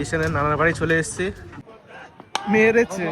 ঈশানের নানার বাড়ি চলে এসেছি। মেরেছে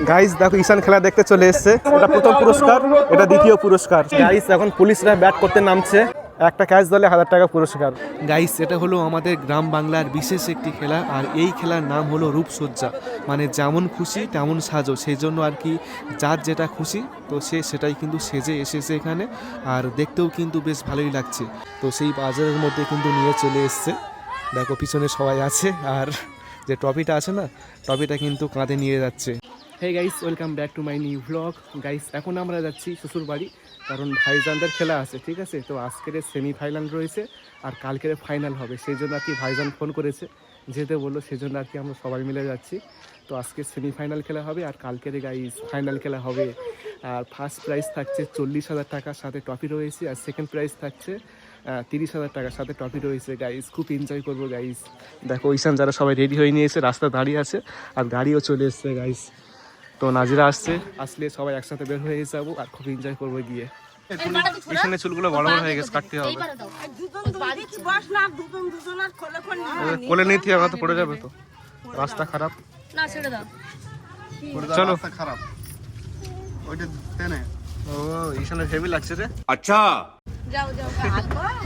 গাইস, দেখো ঈশান খেলা দেখতে চলে এসেছে। এটা প্রথম পুরস্কার, এটা দ্বিতীয় পুরস্কার। গাইস, এখন পুলিশরা ব্যাট করতে নামছে। একটা ক্যাচ দলে 1000 টাকা পুরস্কার। গাইস, এটা হলো আমাদের গ্রাম বাংলার বিশেষ একটি খেলা, আর এই খেলার নাম হলো রূপসজ্জা। মানে যেমন খুশি তেমন সাজো, সেই জন্য আর কি যার যেটা খুশি তো সে সেটাই কিন্তু সেজে এসেছে এখানে। আর দেখতেও কিন্তু বেশ ভালোই লাগছে। তো সেই বাজারের মধ্যে কিন্তু নিয়ে চলে এসছে। দেখো পিছনে সবাই আছে, আর যে ট্রফিটা আছে না, ট্রফিটা কিন্তু কাঁধে নিয়ে যাচ্ছে। Hey guys, welcome back to my new blog. Guys, এখন আমরা যাচ্ছি শ্বশুর বাড়ি, কারণ ভাইজানদের খেলা আছে, ঠিক আছে। তো আজকের সেমিফাইনাল রয়েছে আর কালকের ফাইনাল হবে, সেই জন্য আর কি ভাইজান ফোন করেছে, যেতে বললো, সেই জন্য আর কি আমরা সবাই মিলে যাচ্ছি। তো আজকে সেমিফাইনাল খেলা হবে আর কালকের গাইস ফাইনাল খেলা হবে। আর ফার্স্ট প্রাইজ থাকছে 40,000 টাকার সাথে ট্রফি রয়েছে, আর সেকেন্ড প্রাইজ থাকছে 30,000 টাকার সাথে ট্রফি রয়েছে। গাইস, খুব এনজয় করবো গাইস। দেখো ঈশান যারা সবাই রেডি হয়ে নিয়েছে, রাস্তা দাঁড়িয়ে আছে, আর গাড়িও চলে এসছে গাইস। তো নাজিরা আসলে সবাই একসাথে বের হয়ে যাবো আর খুব এনজয় করবো গিয়ে। ঈশানের চুলগুলো বড় বড় হয়ে গেছে, কাটতে হবে। কোলে নিয়ে থেকে তো পড়ে যাবে, তো রাস্তা খারাপ। চলো খারাপ। ও, ঈশানের হেভি লাগছে রে। আচ্ছা,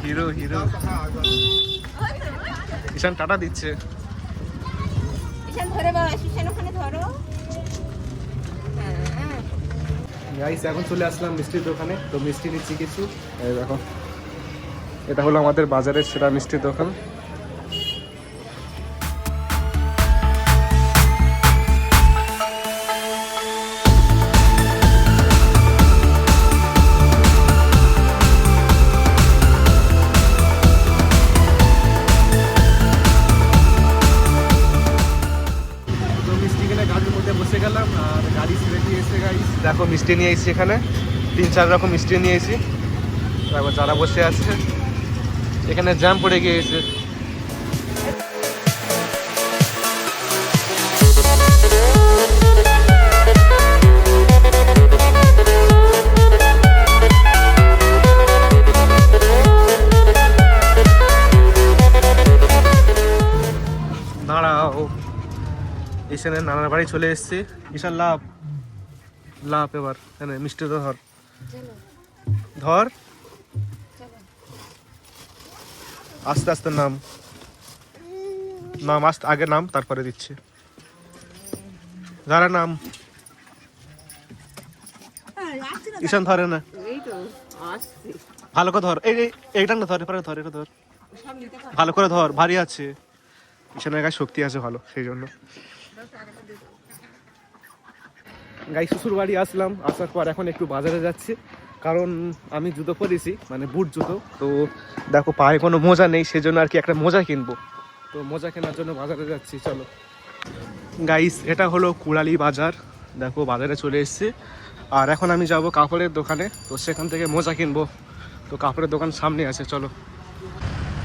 হিরো হিরো। ঈশান টাটা দিচ্ছে। গাইস, এখন চলে আসলাম মিষ্টির দোকানে। তো মিষ্টি নিচ্ছি কিছু। এই দেখো, এটা হলো আমাদের বাজারের সেরা মিষ্টির দোকান। দেখো মিষ্টি নিয়ে এসেছি, এখানে 3-4 রকম মিষ্টি নিয়ে এসেছি। তারপর যারা বসে আছে এখানে জ্যাম পড়ে গিয়েছে। দাঁড়াও, ঈশানের নানার বাড়ি চলে এসেছি। ঈশান লাভ লাভ, এবার এনে মিষ্টি তো ধর ধর, আস্তে আস্তে নাম নাম, আস্তে আগে নাম, তারপরে দিচ্ছি। যারা নাম ঈশান ধরে না, ভালো করে ধর, এইটা না ধর, এবারে ধর, এটা ধর, ভালো করে ধর, ভারী আছে। ঈশানের গায়ে শক্তি আছে ভালো, সেই জন্য। গাই শ্বশুর বাড়ি আসলাম, আসার পর এখন একটু বাজারে যাচ্ছি, কারণ আমি জুতো পরেছি, মানে বুট জুতো। তো দেখো পায়ে কোনো মোজা নেই, সেজন্য আর কি একটা মোজা কিনবো। তো মোজা কেনার জন্য বাজারে যাচ্ছি, চলো। গাইস, এটা হলো কুড়ালি বাজার। দেখো বাজারে চলে এসেছি, আর এখন আমি যাব কাপড়ের দোকানে, তো সেখান থেকে মোজা কিনবো। তো কাপড়ের দোকান সামনে আছে, চলো।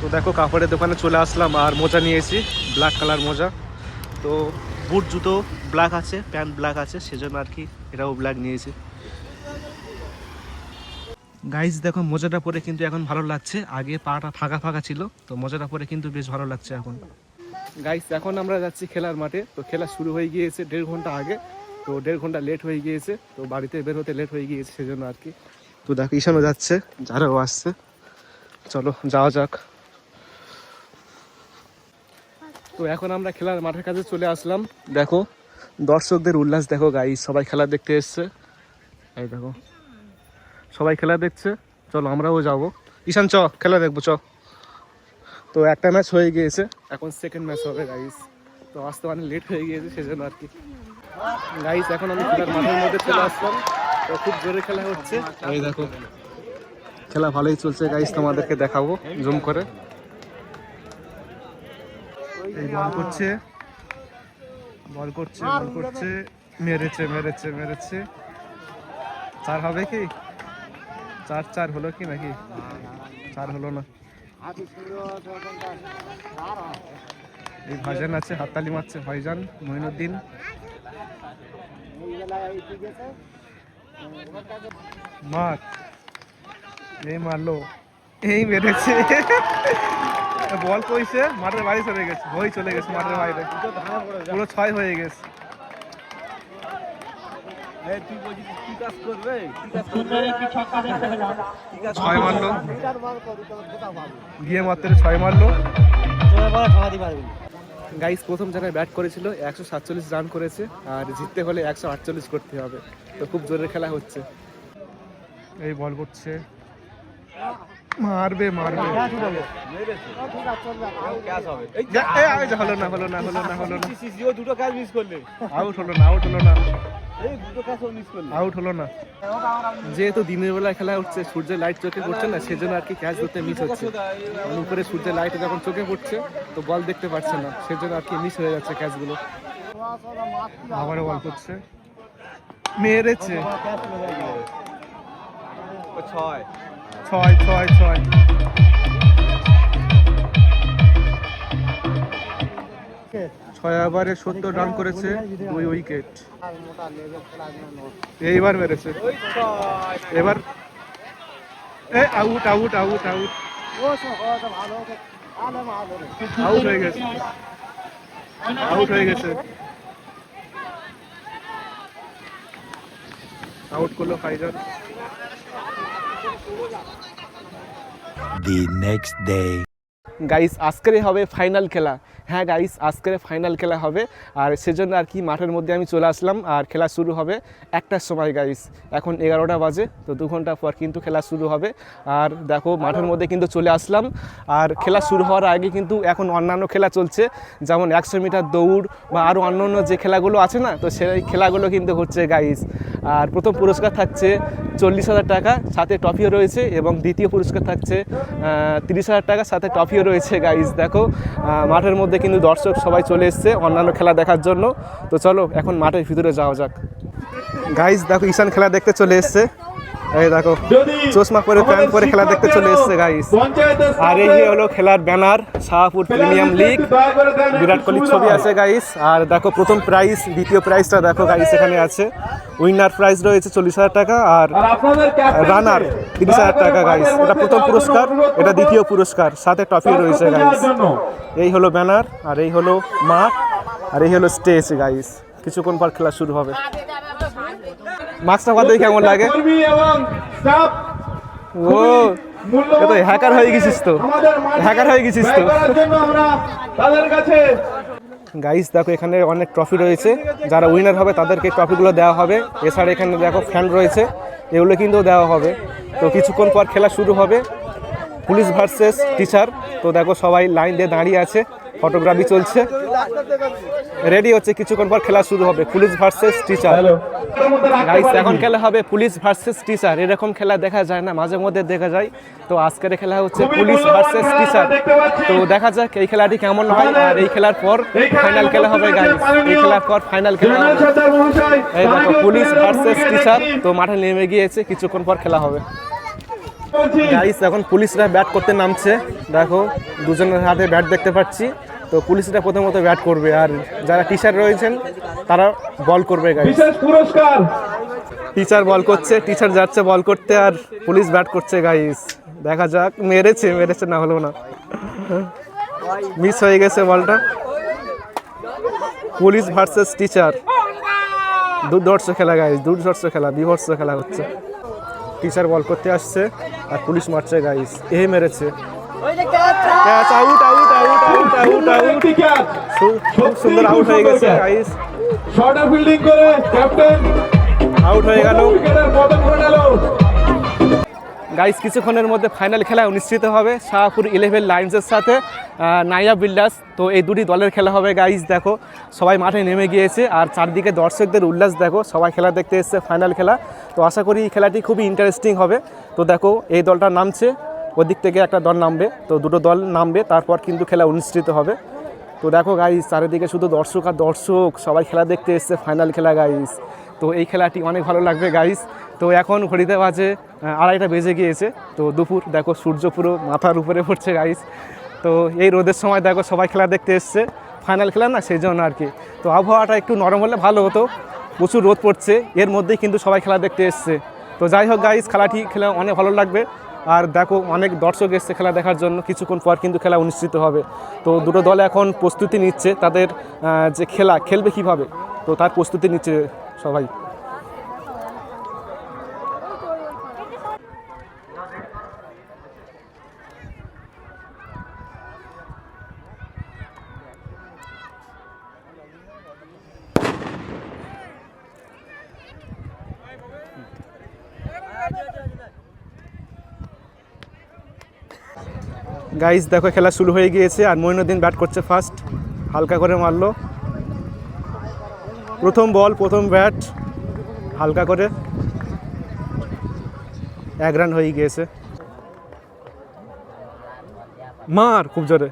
তো দেখো কাপড়ের দোকানে চলে আসলাম, আর মোজা নিয়েছি, ব্ল্যাক কালার মোজা। তো বুট জুতো ব্ল্যাক আছে, প্যান্ট ব্ল্যাক আছে, সেজন্য আর কি এটাও ব্ল্যাক নিয়েছি। গাইস, দেখো মোজাটা পরে কিন্তু এখন ভালো লাগছে, আগে পাটা ফাঁকা ফাঁকা ছিল, তো মোজাটা পরে কিন্তু বেশ ভালো লাগছে এখন। গাইস, এখন আমরা যাচ্ছি খেলার মাঠে। তো খেলা শুরু হয়ে গিয়েছে 1.5 ঘন্টা আগে, তো 1.5 ঘন্টা লেট হয়ে গিয়েছে, তো বাড়িতে বের হতে লেট হয়ে গিয়েছে, সেজন্য আর কি। তো দেখো ঈশানও যাচ্ছে, যারাও আসছে, চলো যাওয়া যাক। তো এখন আমরা খেলার মাঠের কাছে চলে আসলাম। দেখো দর্শকদের উল্লাস দেখো গাইস, সবাই খেলা দেখতে এসছে। এই দেখো সবাই খেলা দেখছে, চলো আমরাও যাবো। ঈশান চ, খেলা দেখবো চ। তো একটা ম্যাচ হয়ে গিয়েছে, এখন সেকেন্ড ম্যাচ হবে গাইস। তো আসতে মানে লেট হয়ে গিয়েছে, সেজন্য আর কি। গাইস, এখন আমি খেলার মাঠের মধ্যে চলে আসলাম। তো খুব জোরে খেলা হচ্ছে, এই দেখো খেলা ভালোই চলছে গাইস, তোমাদেরকে দেখাবো জুম করে। এই বল করছে, বল করছে, বল করছে, মেরেছে মেরেছে মেরেছে। 4 হবে কি? 4 হলো কি নাকি? 4 হলো না। এই ভাইজান আছে, হাততালি মারছে ভাইজান মঈনুদ্দিন। মার, এই মারলো। এই মেরেছে, বল কইছে মাঠের বাইরে চলে গেছে, বই চলে গেছে মাঠের বাইরে, পুরো 6 হয়ে গেছে। ছয় মারলো, গিয়ে মাত্র 6 মারলো। গাইস প্রথম জায়গায় ব্যাট করেছিল, 147 রান করেছে, আর জিততে হলে 148 করতে হবে। তো খুব জোরের খেলা হচ্ছে। এই বল করছে, মারবে মারবে, হলো না হলো না হলো না হলো না, দুটো কাজ মিস করলে, আউট হলো না, আউট হলো না, আউট হলো না। যেহেতু দিনের বেলা খেলা হচ্ছে, সূর্যের লাইট চোখে পড়ছে না, সেজন্য আর কি ক্যাচ ধরতে মিস হচ্ছে। উপরে সূর্যের লাইট যখন চোখে পড়ছে তো বল দেখতে পাচ্ছে না, সেজন্য আর কি মিস হয়ে যাচ্ছে ক্যাচগুলো। আবারও বল করছে, মেরেছে, 6 6 6। ছয় ওভারে 70 রান করেছে, 2 উইকেট। এইবার মেরেছে, এবার out out out out, out হয়ে গেছে, আউট হয়ে গেছে, আউট করলো ফাইজার। The next day. গাইস আজকেরই হবে ফাইনাল খেলা। হ্যাঁ গাইস, আজকের ফাইনাল খেলা হবে, আর সেজন্য আর কি মাঠের মধ্যে আমি চলে আসলাম। আর খেলা শুরু হবে 1টার সময় গাইস, এখন 11টা বাজে, তো 2 ঘন্টা পর কিন্তু খেলা শুরু হবে। আর দেখো মাঠের মধ্যে কিন্তু চলে আসলাম, আর খেলা শুরু হওয়ার আগে কিন্তু এখন অন্যান্য খেলা চলছে, যেমন 100 মিটার দৌড় বা আরও অন্যান্য যে খেলাগুলো আছে না, তো সেই খেলাগুলো কিন্তু হচ্ছে গাইস। আর প্রথম পুরস্কার থাকছে 40,000 টাকা, সাথে ট্রফিও রয়েছে, এবং দ্বিতীয় পুরস্কার থাকছে 30,000 টাকা, সাথে ট্রফিও রয়েছে গাইস। দেখো মাঠের মধ্যে কিন্তু দর্শক সবাই চলে এসছে অন্যান্য খেলা দেখার জন্য। তো চলো এখন মাঠের ভিতরে যাওয়া যাক। গাইস দেখো ঈশান খেলা দেখতে চলে এসছে, এই দেখো চশমা পরে প্যান্ট পরে খেলা দেখতে চলে এসছে গাইস। আর এই হলো খেলার ব্যানার, শাহপুর প্রিমিয়াম লিগ, বিরাট কোহলির ছবি আছে গাইস। আর দেখো প্রথম প্রাইজ, দ্বিতীয় প্রাইজটা দেখো গাইস এখানে আছে। উইনার প্রাইজ রয়েছে 40,000 টাকা, আর রানার 30,000 টাকা গাইস। এটা প্রথম পুরস্কার, এটা দ্বিতীয় পুরস্কার, সাথে ট্রফি রয়েছে গাইস। এই হলো ব্যানার, আর এই হলো মাঠ, আর এই হলো স্টেজ গাইস। কিছুক্ষণ পর খেলা শুরু হবে। মাস্কটা কথা কেমন লাগে? ও তো হ্যাকার হয়ে গেছিস, তো হ্যাকার হয়ে গেছিস তো গাইস। দেখো এখানে অনেক ট্রফি রয়েছে, যারা উইনার হবে তাদেরকে ট্রফিগুলো দেওয়া হবে। এছাড়া এখানে দেখো ফ্যান রয়েছে, এগুলো কিন্তু দেওয়া হবে। তো কিছুক্ষণ পর খেলা শুরু হবে, পুলিশ ভার্সেস টিচার। তো দেখো সবাই লাইন দিয়ে দাঁড়িয়ে আছে, ফটোগ্রাফি চলছে, রেডি হচ্ছে, কিছুক্ষণ পর খেলা শুরু হবে, পুলিশ ভার্সেস টিচার। গাইস এখন খেলা হবে পুলিশ ভার্সেস টিচার। এরকম খেলা দেখা যায় না, মাঝে মধ্যে দেখা যায়। তো আজকের খেলা হচ্ছে পুলিশ ভার্সেস টিচার। তো দেখা যাক এই খেলাটি কেমন হয়। আর এই খেলার পর ফাইনাল খেলা হবে গাইস, এই খেলার পর ফাইনাল খেলা হবে। এই দেখো পুলিশ ভার্সেস টিচার, তো মাঠে নেমে গিয়েছে, কিছুক্ষণ পর খেলা হবে গাইস। এখন পুলিশরা ব্যাট করতে নামছে, দেখো দুজনের হাতে ব্যাট দেখতে পাচ্ছি। তো পুলিশরা প্রথমত ব্যাট করবে, আর যারা টিচার রয়েছেন তারা বল করবে গাইস। টিচার বল করছে, টিচার যাচ্ছে বল করতে, আর পুলিশ ব্যাট করছে গাইস। দেখা যাক, মেরেছে মেরেছে, না হলো না, মিস হয়ে গেছে বলটা। পুলিশ ভার্সেস টিচার, দুর্ধর্ষ খেলা গাইস, দুর্ধর্ষ খেলা, বিভৎস খেলা হচ্ছে। টিচার বল করতে আসছে, আর পুলিশ মারছে গাইস। এ মেরেছে, catch, out out out out out out, খুব সুন্দর আউট হয়ে গেছে গাইস। শর্টার ফিল্ডিং করে ক্যাপ্টেন আউট হয়ে গেল উইকেটের পতন ঘটালো। গাইস কিছুক্ষণের মধ্যে ফাইনাল খেলা অনুষ্ঠিত হবে শাহপুর 11 লায়ন্সের সাথে নাইয়া বিল্ডার্স। তো এই দুটি দলের খেলা হবে গাইস। দেখো সবাই মাঠে নেমে গিয়েছে, আর চারদিকে দর্শকদের উল্লাস দেখো, সবাই খেলা দেখতে এসছে, ফাইনাল খেলা। তো আশা করি এই খেলাটি খুবই ইন্টারেস্টিং হবে। তো দেখো এই দলটা নামছে, ওদিক থেকে একটা দল নামবে, তো দুটো দল নামবে, তারপর কিন্তু খেলা অনুষ্ঠিত হবে। তো দেখো গাইস চারিদিকে শুধু দর্শক আর দর্শক, সবাই খেলা দেখতে এসছে, ফাইনাল খেলা গাইস। তো এই খেলাটি অনেক ভালো লাগবে গাইস। তো এখন ঘড়িতে বাজে 2:30 বেজে গিয়েছে, তো দুপুর। দেখো সূর্য পুরো মাথার উপরে পড়ছে গাইস। তো এই রোদের সময় দেখো সবাই খেলা দেখতে এসছে, ফাইনাল খেলা না, সেই জন্য আর কি। তো আবহাওয়াটা একটু নরম হলে ভালো হতো, প্রচুর রোদ পড়ছে, এর মধ্যেই কিন্তু সবাই খেলা দেখতে এসছে। তো যাই হোক গাইস, খেলাটি খেলে অনেক ভালো লাগবে। আর দেখো অনেক দর্শক এসছে খেলা দেখার জন্য, কিছুক্ষণ পর কিন্তু খেলা অনুষ্ঠিত হবে। তো দুটো দল এখন প্রস্তুতি নিচ্ছে তাদের যে খেলা খেলবে কিভাবে, তো তার প্রস্তুতি নিচ্ছে সবাই। গাইস দেখো খেলা শুরু হয়ে গিয়েছে আর মঈনুদ্দিন ব্যাট করছে ফার্স্ট, হালকা করে মারলো। প্রথম বল প্রথম ব্যাট হালকা করে, 1 রান হয়ে গিয়েছে। মার খুব জোরে,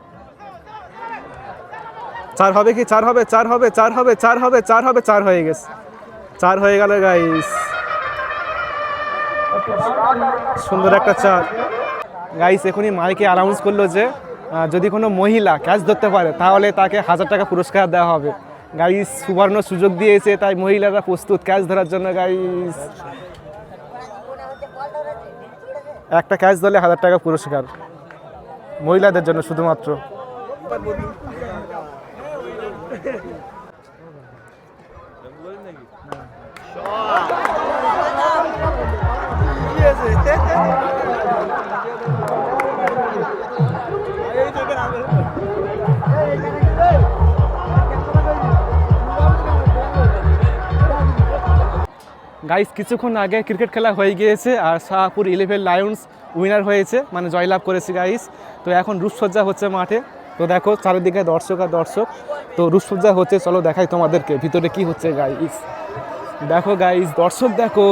4 হবে কি? 4 হবে, 4 হবে, 4 হবে, 4 হবে, 4 হবে, 4 হয়ে গেছে, 4 হয়ে গেল গাইস। সুন্দর একটা 4। গাইস এখনই মাইকে অ্যানাউন্স করলো যে যদি কোনো মহিলা ক্যাচ ধরতে পারে তাহলে তাকে 1000 টাকা পুরস্কার দেওয়া হবে। গাইস সুবর্ণ সুযোগ দিয়েছে, তাই মহিলারা প্রস্তুত ক্যাচ ধরার জন্য। গাইস একটা ক্যাচ ধরলে 1000 টাকা পুরস্কার মহিলাদের জন্য শুধুমাত্র। গাইস কিছুক্ষণ আগে ক্রিকেট খেলা হয়ে গিয়েছে আর শাহপুর 11 লায়ন্স উইনার হয়েছে, মানে জয়লাভ করেছে গাইস। তো এখন রূপসজ্জা হচ্ছে মাঠে, তো দেখো চারিদিকে দর্শক আর দর্শক, তো রূপসজ্জা হচ্ছে। চলো দেখাই তোমাদেরকে ভিতরে কি হচ্ছে গাইস। দেখো গাইস দর্শক দেখো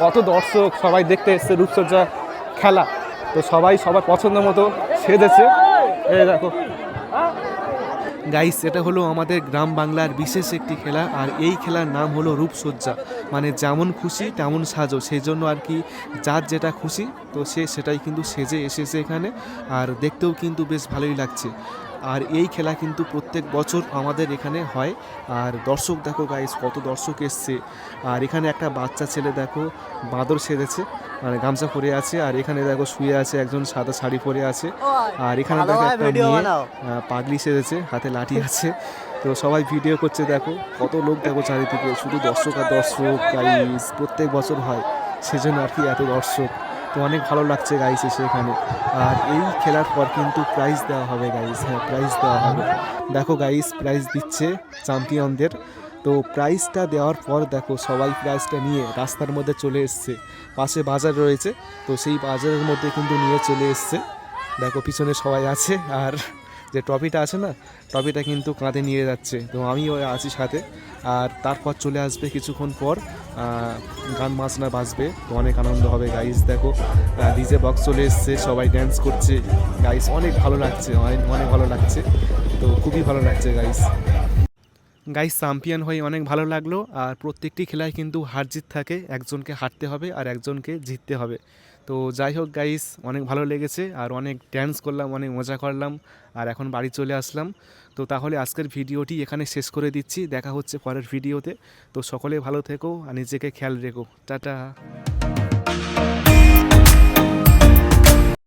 কত দর্শক, সবাই দেখতে এসছে রূপসজ্জা খেলা। তো সবাই সবার পছন্দ মতো সেজেছে, এই দেখো গাইস। এটা হলো আমাদের গ্রাম বাংলার বিশেষ একটি খেলা, আর এই খেলার নাম হলো রূপসজ্জা, মানে যেমন খুশি তেমন সাজো। সেই জন্য আর কি যার যেটা খুশি তো সে সেটাই কিন্তু সেজে এসেছে এখানে, আর দেখতেও কিন্তু বেশ ভালোই লাগছে। আর এই খেলা কিন্তু প্রত্যেক বছর আমাদের এখানে হয়। আর দর্শক দেখো গাইস কত দর্শক এসছে, আর এখানে একটা বাচ্চা ছেলে দেখো বাঁদর সেজেছে, মানে গামছা পরে আছে, আর এখানে দেখো শুয়ে আছে একজন সাদা শাড়ি পরে আছে, আর এখানে দেখো একটা মেয়ে পাগলি সেজেছে, হাতে লাঠি আছে। তো সবাই ভিডিও করছে, দেখো কত লোক দেখো চারিদিকে, শুধু দর্শক আর দর্শক গাইস। প্রত্যেক বছর হয় সেজন্য আর কি এত দর্শক। তো অনেক ভালো লাগছে গাইস এসে এখানে। আর এই খেলার পর কিন্তু প্রাইজ দেওয়া হবে গাইস, হ্যাঁ প্রাইজ দেওয়া হবে। দেখো গাইস প্রাইজ দিচ্ছে চ্যাম্পিয়নদের। তো প্রাইজটা দেওয়ার পর দেখো সবাই প্রাইজটা নিয়ে রাস্তার মধ্যে চলে এসছে, পাশে বাজার রয়েছে, তো সেই বাজারের মধ্যে কিন্তু নিয়ে চলে এসছে। দেখো পিছনে সবাই আছে, আর যে ট্রফিটা আছে না, ট্রফিটা কিন্তু কাঁধে নিয়ে যাচ্ছে, তো আমিও আছি সাথে। আর তারপর চলে আসবে কিছুক্ষণ পর গান বাজনা বাজবে, তো অনেক আনন্দ হবে গাইস। দেখো ডিজে বক্স চলে এসছে, সবাই ড্যান্স করছে গাইস, অনেক ভালো লাগছে, অনেক অনেক ভালো লাগছে, তো খুবই ভালো লাগছে গাইস। গাইস চ্যাম্পিয়ন হয়ে অনেক ভালো লাগলো। আর প্রত্যেকটি খেলায় কিন্তু হার জিত থাকে, একজনকে হারতে হবে আর একজনকে জিততে হবে। তো যাই হোক গাইস অনেক ভালো লেগেছে, আর অনেক ড্যান্স করলাম, অনেক মজা করলাম, আর এখন বাড়ি চলে আসলাম। তো তাহলে আজকের ভিডিওটি এখানে শেষ করে দিচ্ছি, দেখা হচ্ছে পরের ভিডিওতে। তো সকলে ভালো থেকো আর নিজেকে খেয়াল রেখো, টাটা।